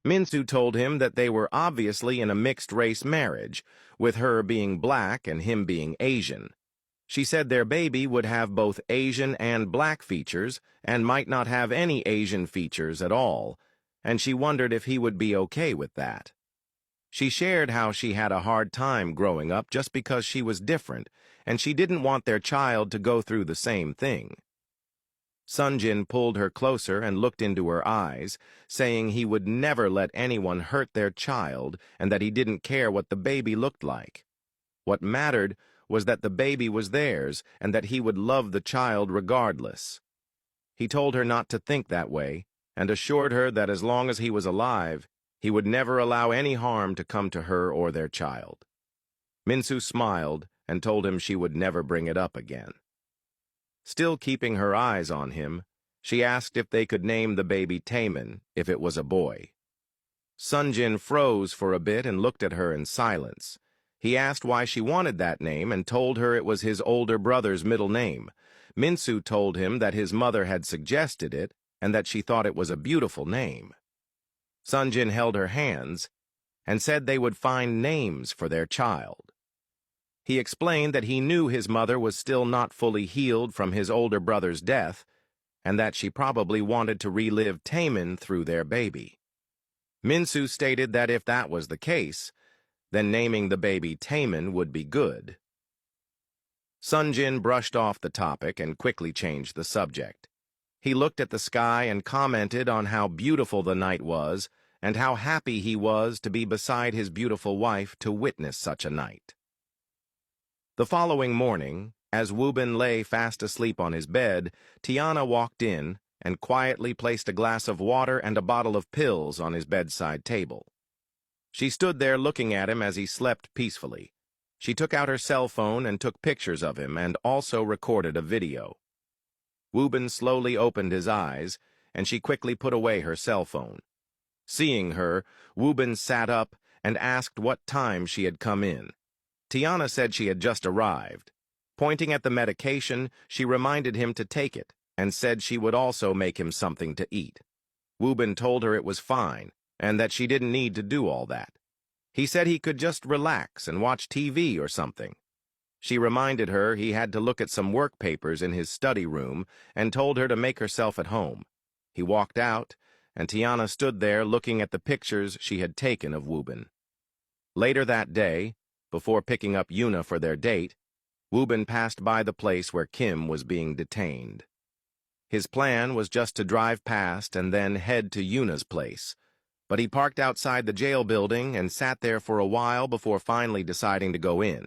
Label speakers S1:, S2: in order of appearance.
S1: Minsu told him that they were obviously in a mixed-race marriage, with her being black and him being Asian. She said their baby would have both Asian and black features and might not have any Asian features at all, and she wondered if he would be okay with that. She shared how she had a hard time growing up just because she was different, and she didn't want their child to go through the same thing. Sonjin pulled her closer and looked into her eyes, saying he would never let anyone hurt their child and that he didn't care what the baby looked like. What mattered was that the baby was theirs and that he would love the child regardless. He told her not to think that way and assured her that as long as he was alive, he would never allow any harm to come to her or their child. Minsu smiled and told him she would never bring it up again. Still keeping her eyes on him, she asked if they could name the baby Taemin if it was a boy. Sonjin froze for a bit and looked at her in silence. He asked why she wanted that name and told her it was his older brother's middle name. Minsu told him that his mother had suggested it and that she thought it was a beautiful name. Sonjin held her hands and said they would find names for their child. He explained that he knew his mother was still not fully healed from his older brother's death, and that she probably wanted to relive Taemin through their baby. Minsu stated that if that was the case, then naming the baby Taemin would be good. Sonjin brushed off the topic and quickly changed the subject. He looked at the sky and commented on how beautiful the night was and how happy he was to be beside his beautiful wife to witness such a night. The following morning, as Woobin lay fast asleep on his bed, Tiana walked in and quietly placed a glass of water and a bottle of pills on his bedside table. She stood there looking at him as he slept peacefully. She took out her cell phone and took pictures of him and also recorded a video. Woobin slowly opened his eyes, and she quickly put away her cell phone. Seeing her, Woobin sat up and asked what time she had come in. Tiana said she had just arrived. Pointing at the medication, she reminded him to take it and said she would also make him something to eat. Woobin told her it was fine and that she didn't need to do all that. He said he could just relax and watch TV or something. She reminded her he had to look at some work papers in his study room and told her to make herself at home. He walked out, and Tiana stood there looking at the pictures she had taken of Woobin. Later that day, before picking up Yuna for their date, Woobin passed by the place where Kim was being detained. His plan was just to drive past and then head to Yuna's place, but he parked outside the jail building and sat there for a while before finally deciding to go in.